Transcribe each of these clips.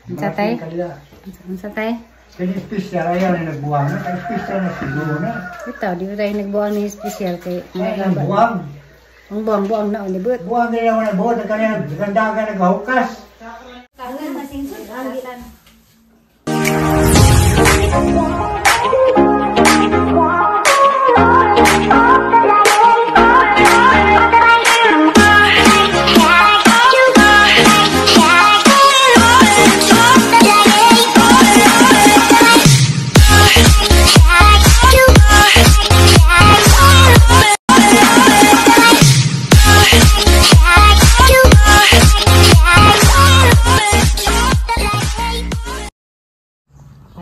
Sa tay? Sa tay? Kaya special ayaw na nagbuwang na. Kaya special na siguro na. Ito, di ba tayo nagbuwang ni special kay Ang buwang. Ang buwang na unibot. Buwang na yung nagbuwang. Kaya ganda ka naghukas. Kangan masing sudan.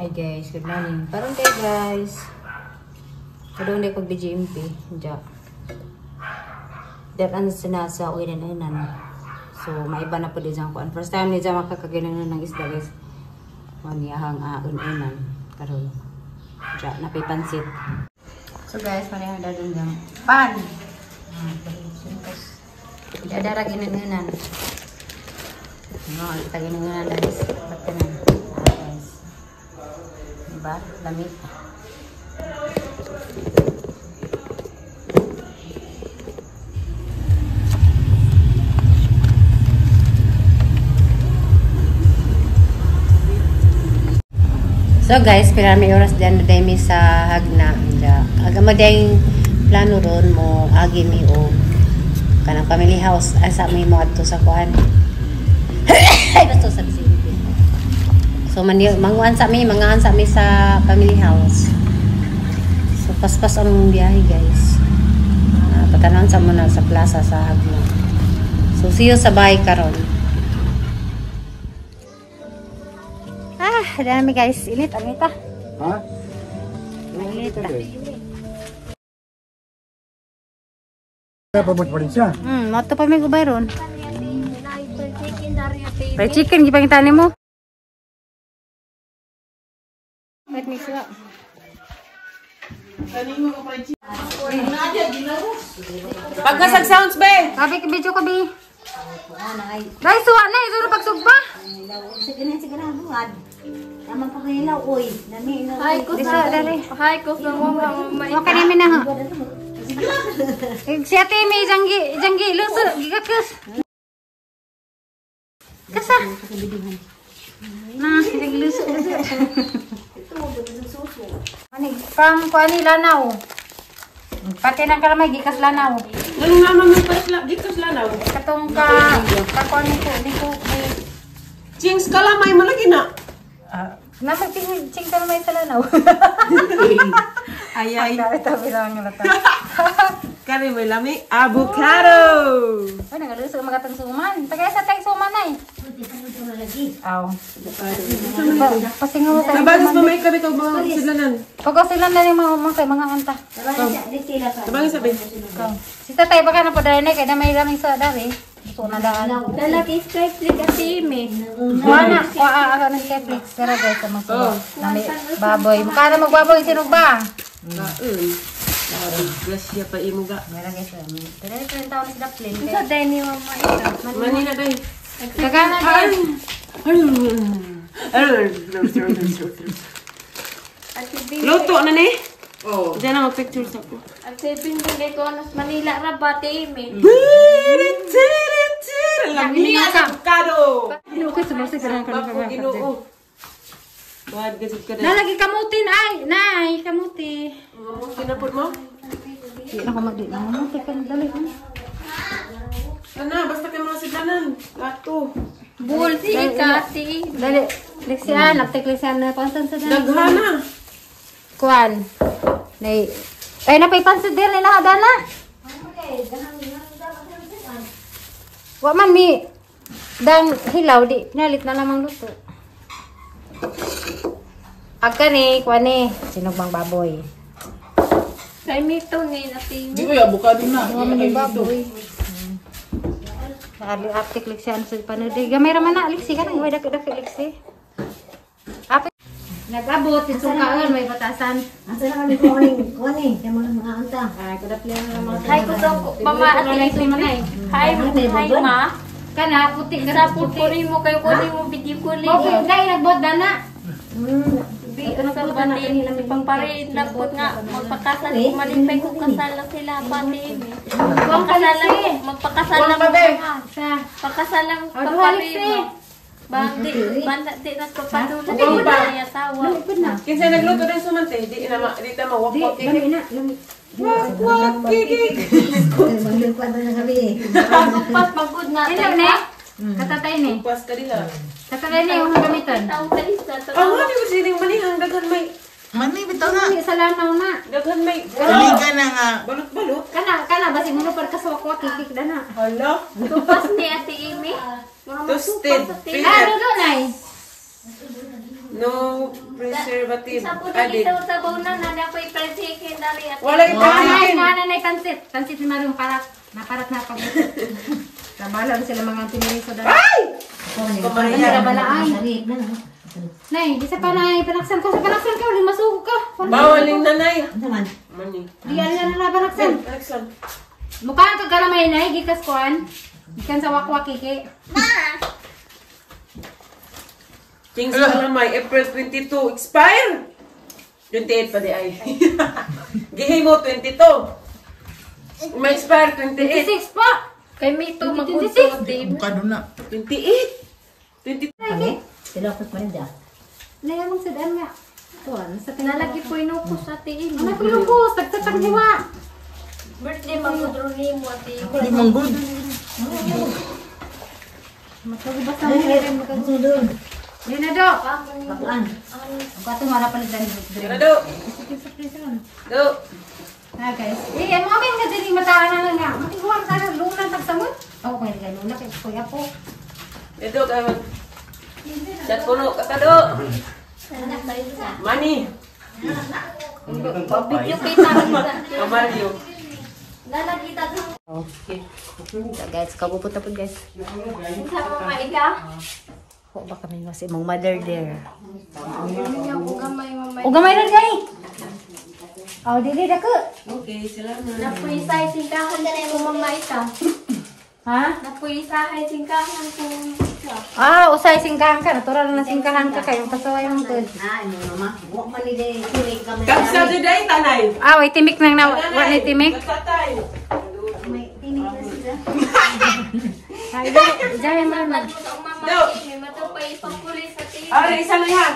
Hi guys, good morning. Parang tayo guys. Kadong day pag-BGMP. Diyan. Diyan ang sinasa o inanan. So, maiba na po din dyan ko. First time ni dyan makakaginanan ng isda guys. Maniyahang unan. Karoon. Diyan, napipansit. So guys, maniyahang dadong dyan. Pan! Diyan darag inanan. No, itag inanan guys. Pagkanan. Diba? Lamig. So guys, pirami oras dyan na dahil sa hagna. Aga madayang plano ron mo agi mi o kanang family house asa mi mo ato sa kuan. Ay basto sa bisig. So manguan sa mi sa family house. So paspas ang biyahe guys. Patanan sa muna sa plaza sa Hagna. So see you sa bahay karon. Dami guys, init anita. Ha? Mainit ta. Pabot pa rin siya. Mato pa may gubay ron. Fried chicken gipangitani mo. Wait, mix it up. Pagkasag sounds, be! Kabi, video ka, be. Guys, suwa na. Ito na pagsugba. Sige na, buwad. Naman pa kayo na, uy. Hi, ko sa mga Okay namin na, ha. Si ate, may janggi. Luso, gigakus. Kasa. Nah, nagluso. Pang kuani lanaw. Pati nang kalamay gikas lanaw. Nang naman mo pa gikas lanaw. Katong ka kuani ko ni Chings kalamay mo lagi na. Naman ching kalamay sa lanaw. Ay. Tabi lang nga ta. Kani may lami avocado. Ay nagaluso magatang suman. Tagay sa tay suman ay. Aw. Pasingaw tayo. Tabangis mo may kabi kag mga silanan. Pag sila na ni mga anta. Tabangis sabi. Si tatay baka na padarne kay na may laming sa dari. So na daan. Lalaki Skyflix kasi ime. Kuana, ako ng Netflix pero guys sa mga nami baboy. Mukha na magbaboy sinog ba? Grasya pa imo ga. Meron guys. Pero 30 taon na sila plain. Sa Denny mama ito. Manina day. Kagana guys. Luto na ni? Oh. Diyan na mag-picture sa ko. At sabing bigay ko nas Manila rabate ime. Lami sa avocado. Okay, sabay sa Papo Ginoo. Wad gasig ka na. Nalagi kamutin ay, nay, kamuti. Kinapot mo? Di na kumadi na kamuti kan dali. Ana, basta kay mga sidanan. Lato. Bulsi kasi. Dali, Lexian, aptek Lexian na pansan sa Daghana. Kuan. Nay, ay napay pansan din na hadana. Wa man mi dang hilaw di nalit na lamang luto. Agka ni kuan ni sinog bang baboy. Kay mito ni nating. Di ko ya avocado na. Wa man yung baboy. Ali aptek Lexian sa panuday. Gamay ra man na Lexi kan way dak Lexi. Apik nag-abot ito kaon may batasan. Asa na kami kuani, kay mga anta. Ay, kuda plan na mga. Hi ko sa mama at ito manay. Hi ma. Kana, puti. Sapot ko rin mo kayo ko rin mo video ko rin. Okay, dahil nagbot na na. Ano ba natin pangparin dapat nga magpakasal ko malipay ko kasala sila pati. Magpakasal lang pakasal lang paparin. Bandi di na ko patuloy ni asawa. Kinsa nagluto din sumante, di ta mawak-wak kiki. Wak-wak kiki. Pas pagod na. Ilaw ne? Katatay ne? Pas ka dila. Katatay ne yung gamiton. Tao talis na. Ang ano ba sining manihang daghan may Mani bitaw na. Sa lanaw na. daghan may Kaliga na nga. balot-balot. Kana, basig mo par kaswak-wak, kikik na na. Hala. Tupas ni Ate Amy. Toasted. Doon ay. No preservative Sapot added. dito sa bauna na dapat i-presikin dari at Wala Nanay, ipasin. nanay, pansit. Pansit ni Marong parat. Naparat na pag. Sabala sila mga piniriso dahil. Ay! Sila Kamarihan. balaay. Nay, di sa panay, panaksan ka. Sa panaksan ka, uling masuko ka. Bawal yung nanay. Mani. Di yan na panaksan. Alexan. Mukhaan ka galamay, nay. Gikas kuan. Gikan sa wakwak, kiki. Kings Kalamay, April 22, expire! 28 pa di ay. Gihi mo, 22. May expire, 28. 26 pa. kay Mito mag-usot din. Bukado na. 28. 22. Layamang sa daan nga. Tuan, sa Nalagi po inukos sa Ate Amy. Anak ko lupos, tagtatag niwa. Birthday mag-udro ni mo Ate Amy. Di manggod. Matagubas na mo rin magkagudon. Yan na do. Ang kato mara palit dan Ano do? Do. Ha guys. Ang mga men nga diri mataan na nga. Matiguan ka na lunan tagsamot. Ako kay kay luna kay kuya po. Edo ka mag. Chat puno ka do. Money. Video kita Kamaryo. Nalagi ta sa Okay. So guys, kabupot na po guys. mga iga. Ho ba kami nga si mong mother there. Niya po gamay mamay. O gamay na gay. Aw dili dako. Okay, salamat. Napuisay singkahan ko mamay ta. Ha? Napuisay singkahan ko. Ah, usay singkahan ka. Natural na singkahan ka kayo pasaway mong good. Kapsa today, tanay. Ah, wait timik nang na. Wa ni timik. Tatay. Ay, dahil man man. Do. Matupay papulis sa TV. Ari, isa na yan.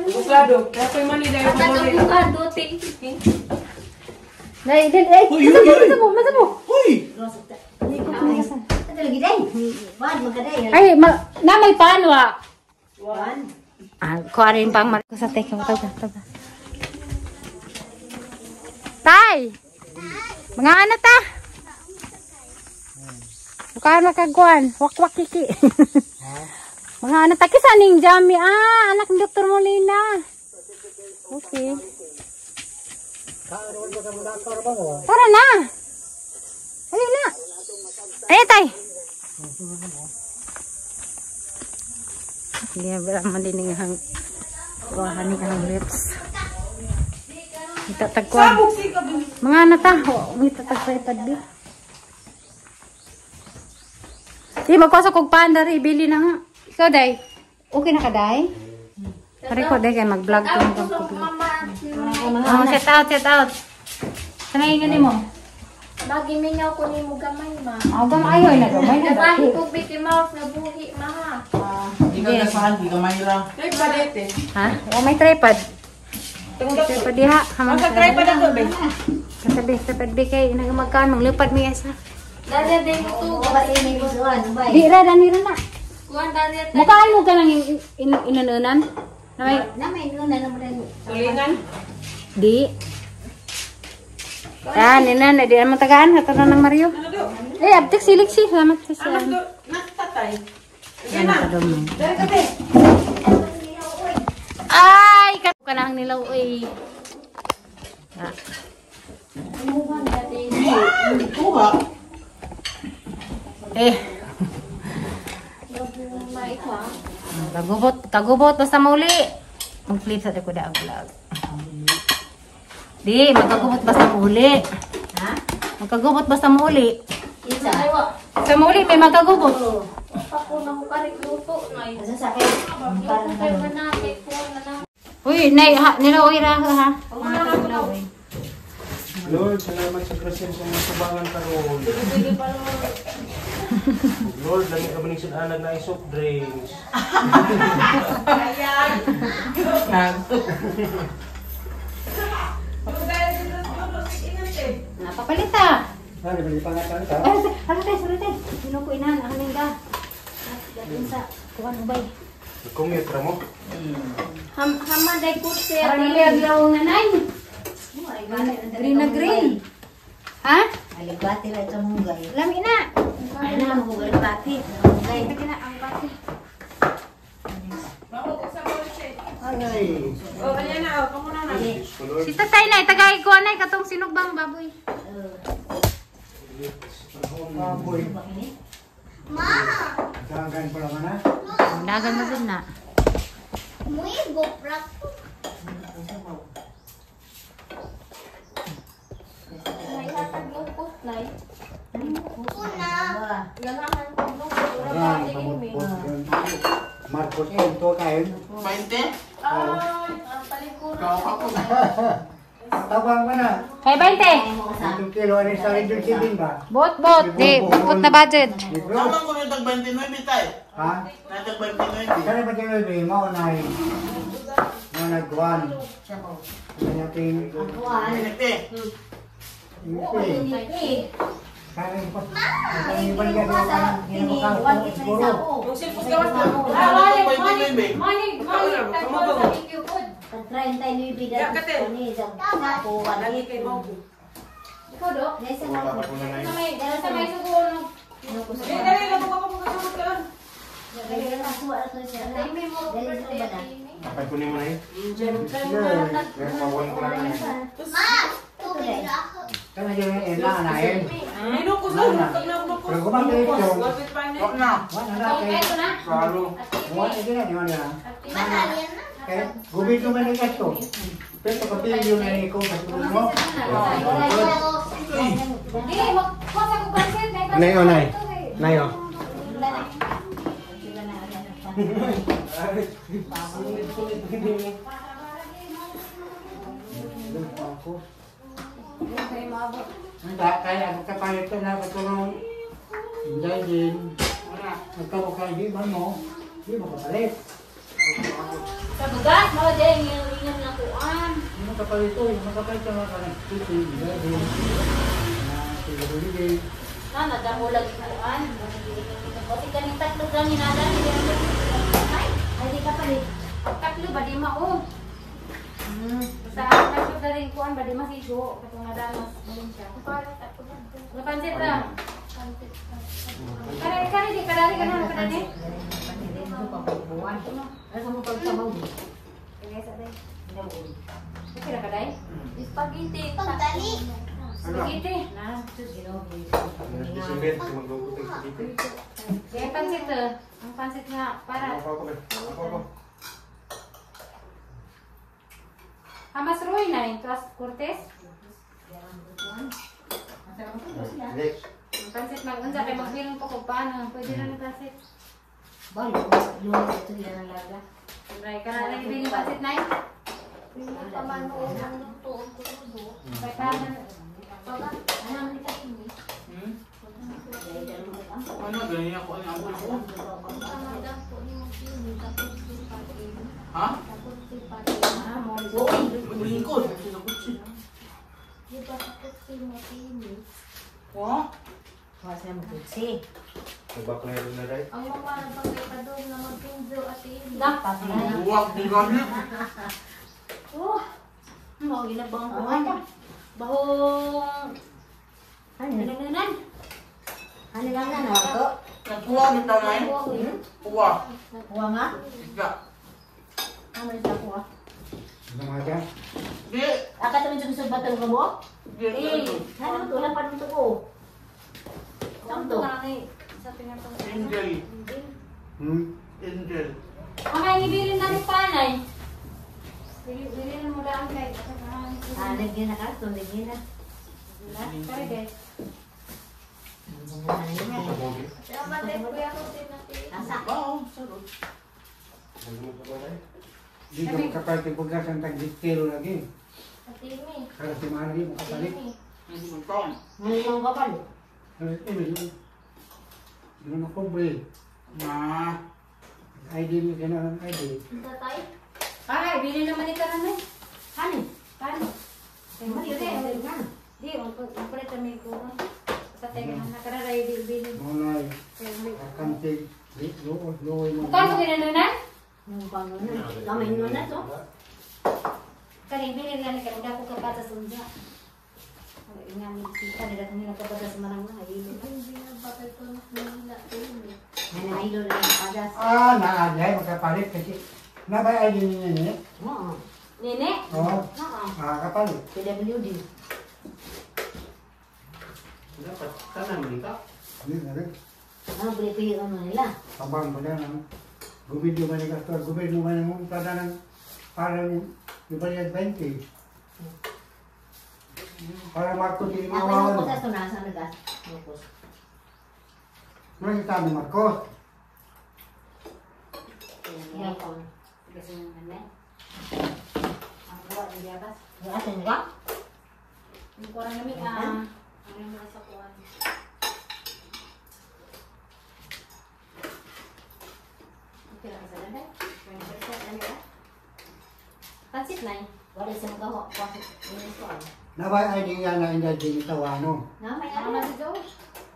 Busado. Kaya ko'y mani dahil mo mani. Tagabuka dote. Dahil din eh. Masa mo. Uy! Ay, na may paano ah. Ah, kuha rin pang marko sa teka. Tay! Mga ano ta? Mukha na kagwan. Wakwak kiki. Mga ano ta? Kisa ning Jami. Ah, anak ni Dr. Molina. Okay. Tara na. Ayun na. Ayun tay. Hindi ba malining hang kuhaan ni hang lips. Itatagkuan. Mga nataho, itatagkuan bi. Di magpasok kog panda ri bili na nga. Ikaw day. Okay na ka day? Pare ko day kay mag-vlog ko ng Mama. set out. Sanay nga nimo. Bagi mingaw ko ni mo gamay ma. Agam ayoy na gamay na Nabahi dati. ko Mickey Mouse na buhi ma. Di ka gasahan, di ka mayra. Ay, palete. Ha? O may tripod. Tripod diha. Hamang Magka-try pa na to, be. Kasabi, tripod bi kay nagamagkaan manglupad mi isa. Dali din mo to. Di ra dani ra na. Kuan dali ta. Mukhaan mo ka nang inanunan. Na may Tulingan. di. Yan, ina na di naman tagaan hatanan ng Mario. Ano do? Eh, abtik silik si salamat sa Ano siya. do? Natatay. Yan na kadumi. Dari ka, be. Ay, ka nang nilaw oy. Ah. Kuha. Eh, May ka. kagubot basta mauli. Complete sa ko da ang vlog. Di, magkagubot basta mauli. Ha? Magkagubot basta mauli. Isa ay wa. Sa muli, may magkagubot. Ako na ko karik luto. Nay. Asa sa akin? Yung kayo manapit po na lang. Uy, nay, nilawi ra ha. Lord, salamat sa grasya sa mga subangan karon. Lord, lagi ka maning sinanag na soft drinks. Napapalita. Ano ba yung pangatan ka? Ano tayo, sulit tayo. Sino ko inahan, ang lingga. Datin sa kuwan ubay. Commute ra mo? Hamaday ko siya. Parang niliagaw nga nay. Green na green. Ha? Alibati lang sa munggay. Lami na. Ay na, mahugal pati. Ay, lagi na ang bati. Ay. Oh, ayan na, oh, kamu na na. Si tatay na, tagay ko anay katong sinugbang baboy. Baboy. Dagan pa lang na. Dagan mo din na. Muy goprak. Nay hatag lukot nay. Una. Ganahan ko lukot. Ura ba ini? Marcos ito kain. 20? Ay, ang palikuran. Ikaw ako. Tabang mo na. Kay 20. Itong kilo ano sa rin yung sibin ba? Bot. Di, bot na budget. Tama ko na tag 29 tay. Ha? Natag 29. Kaya ba tayo may maunay? Mga nagkuhan. Kaya ting... Pinite. Kaya yung pas... Kaya yung balikan yung parang hinamakaw. Siguro. Yung silpos gawas na. Pag-try tayo yung bigat. Ya, kate. Lagi kay mo. Ikaw do? Nasa na ako. Sa may sugono. Eh, dali lang mo kapag ka. Dali na kasuwa ako siya. Dali may mo Dali sa ba na? Kapag kunin mo na eh. Kaya yung inaanayin. Ay, nuko sa. Pag nakunukos. Pero kung bakit ito, Wapit pa niya. Wag na. wala na kayo. Ito na. Salo. Wala na din na. Kaya gubit mo man yung kasto. Pero kapag yung nanay ko, kasunod mo. Hindi, magpasa ko pansin. Nay, oh, nay. Nay, oh. Kaya ang kapalit ko na patulong. Hindi din. Nagkabukay, di ba mo? Di mo kapalit. Sa bugas, mo din yung nakuan. Di mo kapalit ito. Yung makapalit ka mga kanagtiti. Hindi din. Siguro din. Nadamo lagi kuan. Kasi kaning tatlo lang hinada. Ay, di ka palit. Tatlo ba di mao? Sa tatlo na rin kuan ba di masigo. Katong nadamas. Napansit ra. Kare di kadali ka na kadali. Ano mo pagsabaw? Kira kadai? Spaghetti. Pagdali. Spaghetti. Na, ginogi. December, magbubuting sa dito. Kaya pansit ang pansit nga para Hamas Roy na rin, Tuas Cortez. Next. Ang pansit mag-unsa kay magbilong pa kung paano. Pwede na ng pansit. Balo, lunes ito yan ang laga. Try ka na lang ibigay pansit na yun. Kaya tama. Ano ganyan ako ang abol ko? Ha? Lingkod. Wah? Kuha siya magkutsi. Nagbaklero na rin. Ang mga nagpagkakadong na mag-pinzo at iin. Dapat na. Buwak di kami. Mau ginabang kuha ka. Bahong Ano? pinagnanan. Ano lang na ako? Nagkuha kita na eh. Kuha. Kuha nga? Ika. Ano ito kuha? Ano mga dyan? Di. Akata mo gusto batang ka mo? Di. Ano to? Wala pa nito ko. Ang to? sa pinatong. Angel. Hmm? Angel. Ang ay ibilin na ni panay. Bilin mo lang kay. Ah, lagyan na ka. Ito, lagyan na. Kare guys. Salamat din kuya ko din natin. Asa? Oo, sarap. Di ka makapalit yung pagkasan tag-dikero lagi. Atimi. Kaya si Mari mo kapalit. Atimi. Hindi mo ito. Ngayon lang kapal. Yun ang kubre. ID mo kailangan ID. Tatay. Ay, bili naman ni Karanay. Hani? Paano? Ay, mali rin. Di, magpalit kami ko. Sa tayo na Karanay, bili. Mulai. Akantig. Luoy mo. Kano kinanunan? Yung paano na. Kamay mo na to. Karing bili nga ni Karanay ako kapatas unja. Nga ni kita nila kung nagkapatas marang na. Hindi na bakit ito na nila. Ano ay lolo ng padas. Naagay makapalit kasi. Nabay ID niya niya. Oo. Nene? Oo. Oo. Kapalit. PWD. Dapat tanang dito. Hindi na rin. Ano pinipili ko nila? Tabang mo na ng gubidyo man ni Castor. Gubidyo man ng pada ng parang ibayad 20. Para Marco di Ako yung mawawan. putas to nasa nagas. Lupos. Ano kita ni Marcos? Yan ko. Kasi yung ano ang gawa ng diabas. Yung atin ka? Yung kurang namin, ang namin sa kuwan. Okay lang sa dada. 20% ano ba? Pansit na eh. Wala siya magawa. Pasok. Yung ito. Nabay ID nga na hindi din tawano. Namay Ano ano? dito?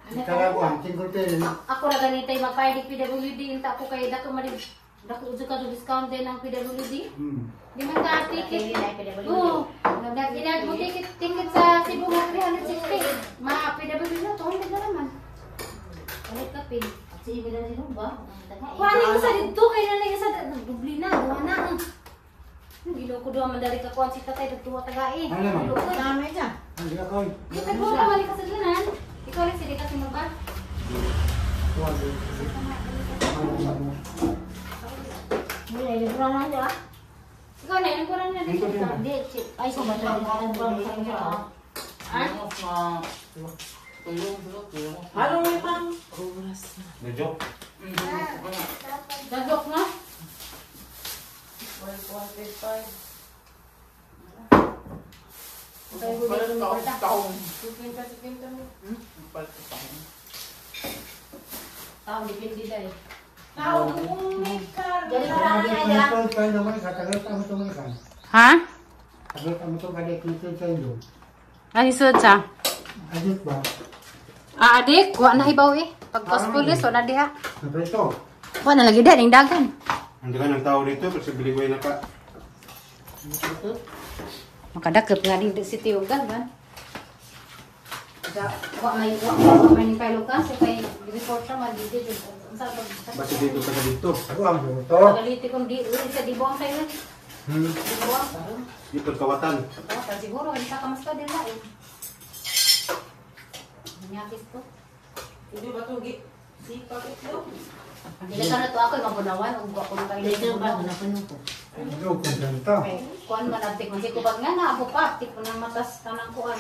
Ikalabuan, single pay Ako na ganitay magpayag PWD. Inta ako kay Dato Marig. Dato uso ka do discount din ng PWD. Di man ka ticket. Oo. Nag-inag mo ticket sa Cebu nga 360. Ma-PWD na, 200 na naman. Balik ka pin. Sige bila sino ba? Kuhanin ko sa dito, kaya na lang sa dubli na, duha na. Gilo ko duha man dari ka kuhan si tatay, dagtuwa tagai. Ano naman? Namay ka. Hindi ako. Di tagbo ka mali ka sa dunan. Ikaw rin sila kasi magba. Mula yung kurang na ito ah. Ikaw na, yung kurang na din siya. Hindi. Ay, kung ba't rin ang kurang sa inyo ah. Halong may pang. Medyo. Dagok na. 1.5. Kaya huli ko ng kwarta. Taong. 50 mo. Tao, dipindi dahil. Tao, umikar. Jadi kurang na ito ah. Ito kayo naman, katagot ang ito mga kan. Ha? Tagot ang ito kalit nito sa iyo. Ano isod sa? Adit ba? Adik, wa na hibaw eh. Pagpas pulis, wala diha. Ano ito? Wa na lagi din, ang dagan. Ang dagan ng tao dito, kasi biligway na ka. Makadakip nga din si Tiyugan, kan? Wa may ni Pailo ka, so kay report siya, magdidid. Basta dito ka dito. Ako ang ito. Pagaliti kong di, sa dibuang kayo. Dibuang. Di pagkawatan. Siguro, hindi ka kamas ka din na eh. Nyakis to. Hindi ba ito sipa ito? Hindi ka na to ako, mabunawan. Ug ako na kayo. Dito ba? Napuno ko. Ano kung ganito? Kuan man nagtik man si kubag nga na ako pa, tik ko nang matas tanang kuan.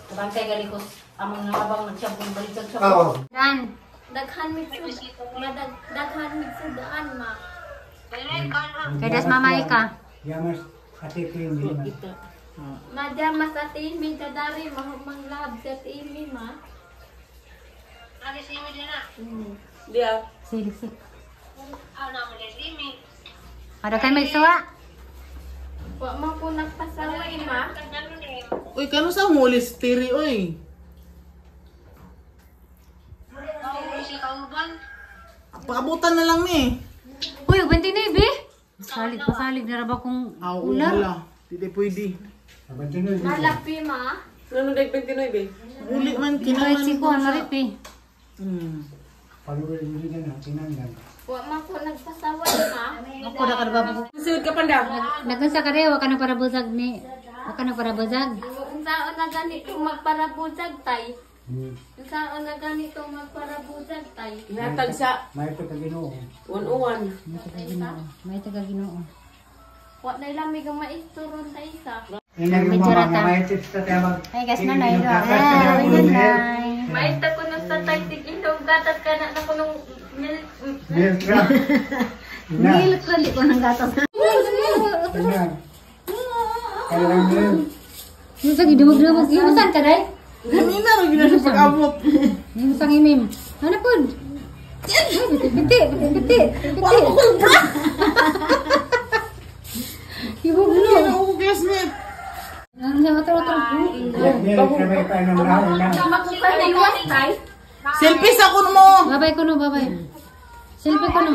Kabantay gali ko among nangabang nagsampung balik sa Oo. Dan, daghan mi daghan mi sudaan ma. Kaya das mamay ka. Yamas, ate ko yung hindi. Madya mas atin mi dadari manglab sa timi ma. Di ah. Silisik. Ada kan may suwa? Wa man ko nagpasawa ma. Uy, kano sa huli stiri, uy? Paabutan na lang ni. Uy, 29 eh. Pasalig na raba kong ulam. Wala. Hindi pwede. Malapi ma. Ano dahil 29 eh? Huli man, Kahit kinaman si Kuan Maripi. Paluwi mo din na, tinanggan. Wa man ko nagpasawa ma. Ako na karba. Susunod ka panda. Nagunsa ka rin, waka na para busag ni. Waka na para busag. Unsaon na ganito magparabusag tay. Unsaon na ganito magparabusag tay. Natag sa May ito ka ginoo. 101. May taga Ginoo. May taga Ginoo. Wa na lamig ang maisturon sa isa. Yan ang Medyo mga rata. may tips ka tayo mag- Ay, guys, nanay. Pinipinong Ah, kakas ka na good ulo, night. Mais ta ko nung sa tagtig ilog gatas ka na ko nung milk. Milk ka. Na. Milk ra di ko nang gatas. Ganyan. Kailangan milk. Yung sa gidumog-dumog, yung saan ka, day? Kanina, rin gina siya pag-abot. Yung sang imim. Ano po? Biti. Hibog-lo. Ano ako, classmate? Ano siya, otro. Milk na may panamahal na. Makita na yung tay. Selfies ako mo. Babay ko no, babay. Selfie ko no.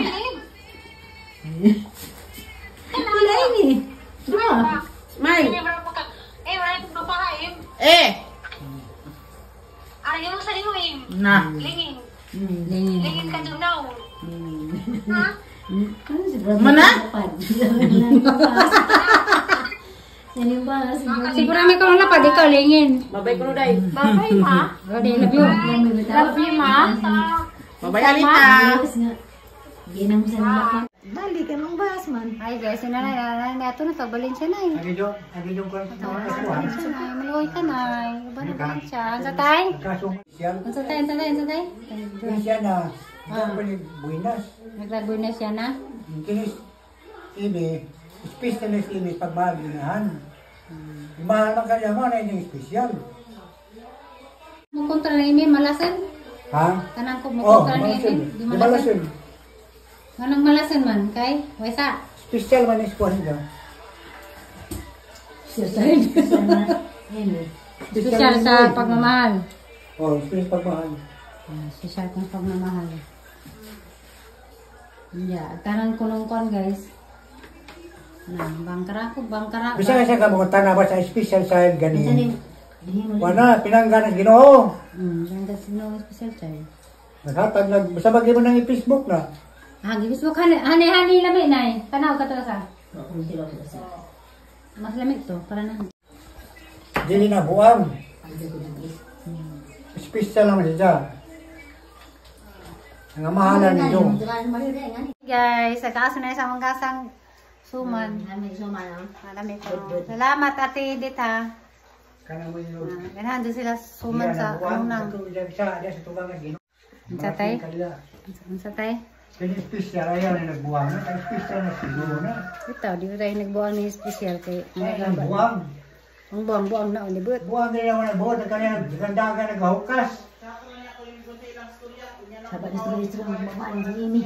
Wala ini. Diba? May. Eh, wala yung papahaim. Eh. Ayaw sa liwim. Na. Lingin. Lingin. Lingin ka doon daw. Mana? Sinimba, Siguro may kung napad, ikaw lingin. Babay ko no day. Babay, ma. Oh, di love you. Love you, ma. Babay, Alita. Ginang sa nila. Bali ka ng bas man. Ay guys, sinanay na ito na to, balin siya na eh. Agidong ko ang tawa. Maluoy ka na eh. Balin siya. Ang satay? Kaso siyang Ang satay? siya na buinas. Naglagoy na siya na. Kinis ini specialist ini pagbaginahan. Mahal man kanya mo na yung special. Mukontra na imin, malasan? Ha? Kanang ko Oh, mukontra na malasin. imin. Di Di malasan? malasin. Kanang malasan man, kay? Wesa? Special man is kuha nito. Social sa pagmamahal. Oh, special pagmahal. Social kong pagmamahal. Yeah, tanang kulong kon guys. Bangkara ko. Bisa nga siya ka mga tanawa sa special side gani. Sanin. Wala, pinangganas ginoo. Yan kasi no special child. Naghatag na, basta bagay mo ng Facebook na. Gibis mo hani lamig na eh. Tanaw ka to sa. Mas lamig to, para na. Dili na buang. Special naman siya. Ang mahalan ninyo. Guys, nagkaaso na sa mga gasang suman. Malamig ko. Salamat ate Edith ha. Kanang mo yun. Ganahan doon sila suman sa unang. Sa tubangan ginoo. Ang satay? Ang satay? Kaya special ayaw na nagbuwang na. Kaya special na siguro na. Ito, di ko tayo nagbuwang ni special kay Ang buwang. ang buwang na ulibot. Buwang din naman nagbuwang. Kaya gandagan naghukas. Sabat na sa mga babae sa ini.